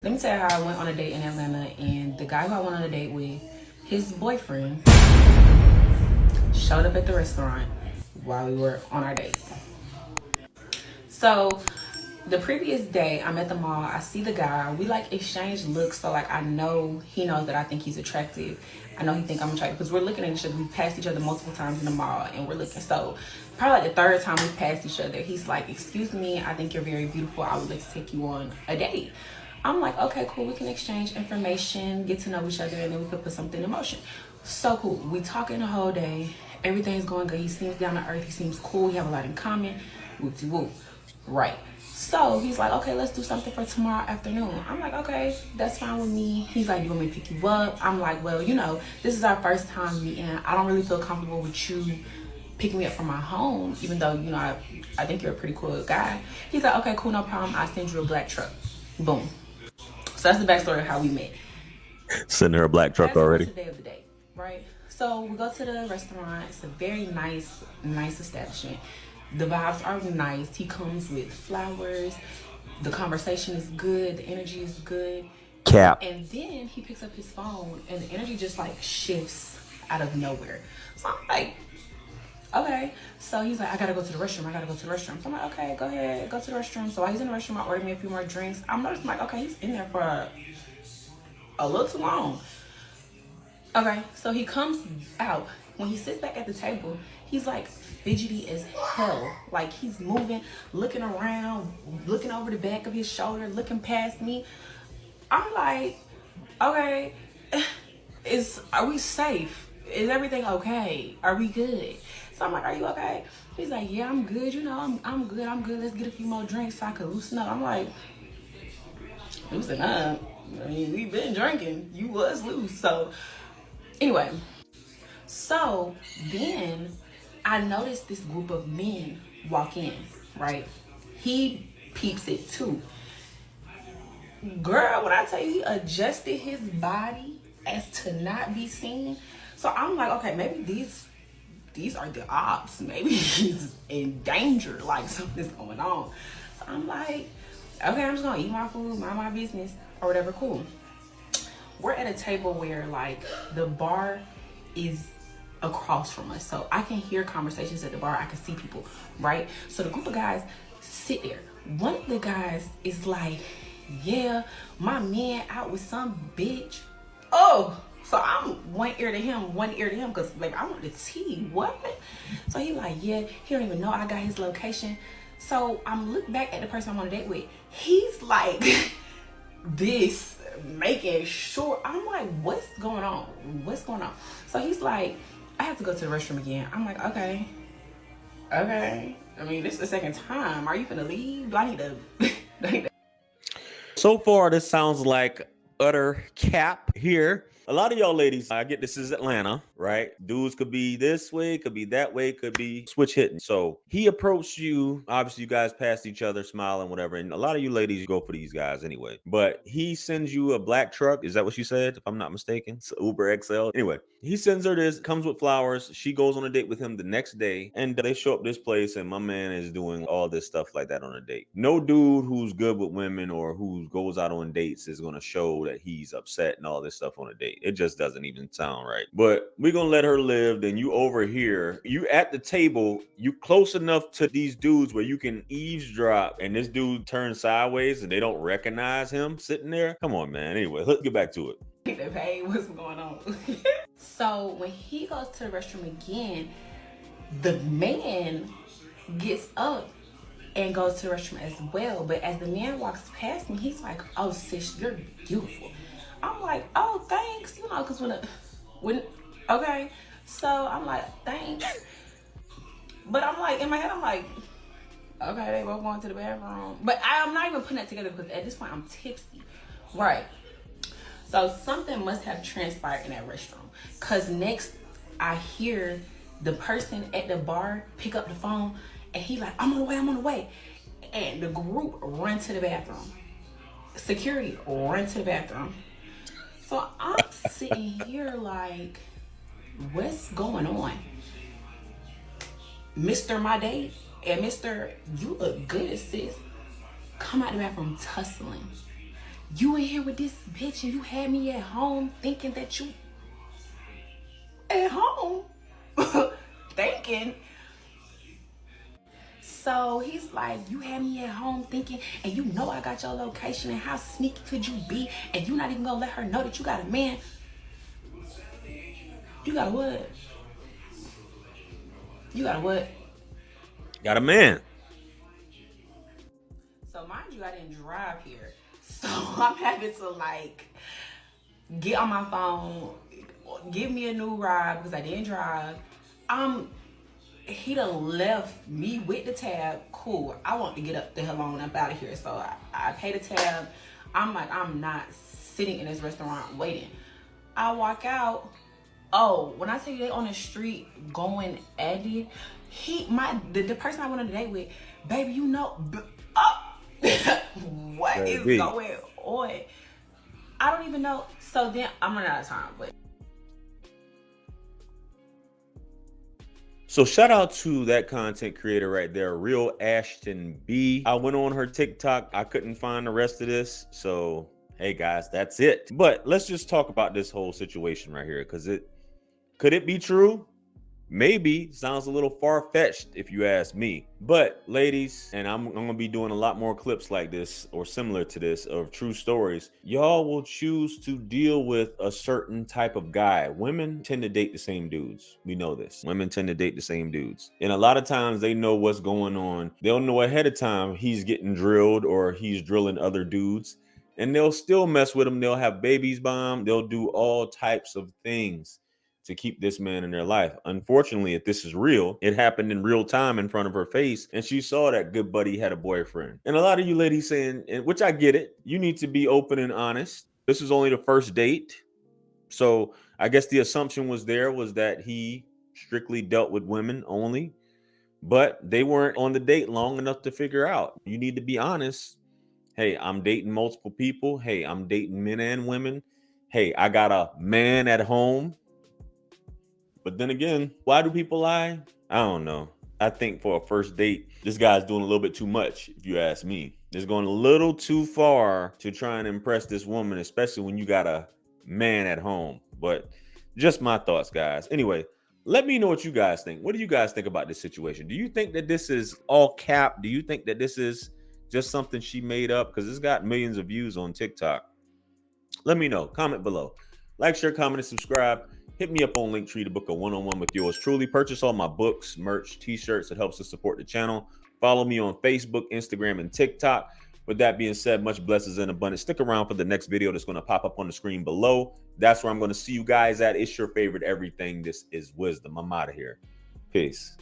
Let me tell you how I went on a date in Atlanta, and the guy who I went on a date with, his boyfriend, showed up at the restaurant while we were on our date. So the previous day, I'm at the mall, I see the guy, we like exchange looks, so like I know he knows that I think he's attractive. I know he think I'm attractive because we're looking at each other. We've passed each other multiple times in the mall and we're looking. So probably like the third time we've passed each other, he's like, "Excuse me, I think you're very beautiful. I would like to take you on a date." I'm like, "Okay, cool. We can exchange information, get to know each other, and then we could put something in motion." So cool. We talking the whole day. Everything's going good. He seems down to earth. He seems cool. We have a lot in common. Whoop-de-whoop. Right. So he's like, "Okay, let's do something for tomorrow afternoon." I'm like, "Okay, that's fine with me." He's like, "You want me to pick you up?" I'm like, "Well, this is our first time meeting. I don't really feel comfortable with you picking me up from my home, even though, I think you're a pretty cool guy." He's like, "Okay, cool, no problem. I'll send you a black truck." Boom. So that's the backstory of how we met. Sending her a black truck Fast forward to already. the day of the date, right? So we go to the restaurant. It's a very nice establishment. The vibes are nice. He comes with flowers. The conversation is good. The energy is good. Cap. And then he picks up his phone and the energy just like shifts out of nowhere. So I'm like, okay. So he's like, "I gotta go to the restroom. I gotta go to the restroom." So I'm like, "Okay, go ahead, go to the restroom." So while he's in the restroom, I ordered me a few more drinks. I'm noticing like, okay, he's in there for a little too long. Okay, so he comes out. When he sits back at the table, he's like fidgety as hell. Like he's moving, looking around, looking over the back of his shoulder, looking past me. I'm like, okay, are we safe? Is everything okay? Are we good? So I'm like, "Are you okay?" He's like, "Yeah, I'm good. I'm good. I'm good. Let's get a few more drinks so I can loosen up." I'm like, "Loosen up? I mean, we've been drinking. You was loose." So anyway, so then I noticed this group of men walk in, right? He peeps it too. Girl, when I tell you he adjusted his body as to not be seen. So I'm like, okay, maybe these are the ops. Maybe he's in danger, like something's going on. So I'm like, okay, I'm just gonna eat my food, mind my business, or whatever, cool. We're at a table where like the bar is across from us, so I can hear conversations at the bar. I can see people, right? So the group of guys sit there. One of the guys is like, "Yeah, my man out with some bitch." Oh, so I'm one ear to him, because like I want the tea. What? So he like, "Yeah, he don't even know I got his location." So I'm looking back at the person I'm on a date with. He's like this, making sure. I'm like, what's going on? What's going on? So he's like, "I have to go to the restroom again." I'm like, okay. I mean, this is the second time. Are you gonna leave? Do I need to? Do I need to? So far, this sounds like utter cap here. A lot of y'all ladies, I get this is Atlanta, right? Dudes could be this way, could be that way, could be switch hitting. So he approached you. Obviously, you guys passed each other, smiling, whatever. And a lot of you ladies go for these guys anyway. But he sends you a black truck. Is that what she said? If I'm not mistaken, it's Uber XL. Anyway, he sends her this, comes with flowers. She goes on a date with him the next day, and they show up this place, and my man is doing all this stuff like that on a date. No dude who's good with women or who goes out on dates is gonna show that he's upset and all this stuff on a date. It just doesn't even sound right. But we're gonna let her live. Then you over here, you at the table, you close enough to these dudes where you can eavesdrop, and this dude turns sideways and they don't recognize him sitting there. Come on, man. Anyway, let's get back to it. Hey, what's going on? So when he goes to the restroom again, the man gets up and goes to the restroom as well. But as the man walks past me, he's like, "Oh, sis, you're beautiful." I'm like, "Oh, thanks." Because when, okay. So I'm like, "Thanks." But I'm like, in my head, I'm like, okay, they both going to the bathroom. But I'm not even putting that together because at this point, I'm tipsy. Right. So something must have transpired in that restroom. Because next, I hear the person at the bar pick up the phone and he like, I'm on the way. And the group run to the bathroom. Security run to the bathroom. So I'm sitting here like, what's going on? Mr. My Date and Mr. You look good, sis, come out the bathroom tussling. You in here with this bitch and you had me at home thinking that you at home thinking. So he's like, you had me at home thinking, and you know I got your location, and how sneaky could you be? And you not even gonna let her know that you got a man. You got a what? You got a what? Got a man. So mind you, I didn't drive here. So I'm having to like get on my phone, give me a new ride because I didn't drive. He done left me with the tab. Cool. I want to get up the hell on up out of here. So I pay the tab. I'm like, I'm not sitting in this restaurant waiting. I walk out. Oh, when I tell you they on the street going at it, the person I went on a date with, baby, you know, what is going on? I don't even know. So then I'm running out of time, but. So shout out to that content creator right there, Real Ashton B. I went on her TikTok. I couldn't find the rest of this. So, hey guys, that's it. But let's just talk about this whole situation right here. Could it be true? Maybe. Sounds a little far-fetched if you ask me. But ladies, and I'm gonna be doing a lot more clips like this or similar to this of true stories, y'all will choose to deal with a certain type of guy. Women tend to date the same dudes. We know this. Women tend to date the same dudes. And a lot of times they know what's going on. They'll know ahead of time he's getting drilled or he's drilling other dudes. And they'll still mess with him. They'll have babies by him. They'll do all types of things to keep this man in their life. Unfortunately, if this is real, it happened in real time in front of her face, and she saw that good buddy had a boyfriend. And a lot of you ladies saying, and which I get it, you need to be open and honest. This is only the first date. So I guess the assumption was that he strictly dealt with women only, but they weren't on the date long enough to figure out. You need to be honest. Hey, I'm dating multiple people. Hey, I'm dating men and women. Hey, I got a man at home. But then again, why do people lie? I don't know. I think for a first date, this guy's doing a little bit too much, if you ask me. It's going a little too far to try and impress this woman, especially when you got a man at home. But just my thoughts, guys. Anyway, let me know what you guys think. What do you guys think about this situation? Do you think that this is all cap? Do you think that this is just something she made up? Because it's got millions of views on TikTok. Let me know. Comment below. Like, share, comment, and subscribe. Hit me up on Linktree to book a one-on-one with yours truly. Purchase all my books, merch, t-shirts. It helps to support the channel. Follow me on Facebook, Instagram, and TikTok. With that being said, much blessings and abundance. Stick around for the next video that's going to pop up on the screen below. That's where I'm going to see you guys at. It's your favorite everything. This is Wisdom. I'm out of here. Peace.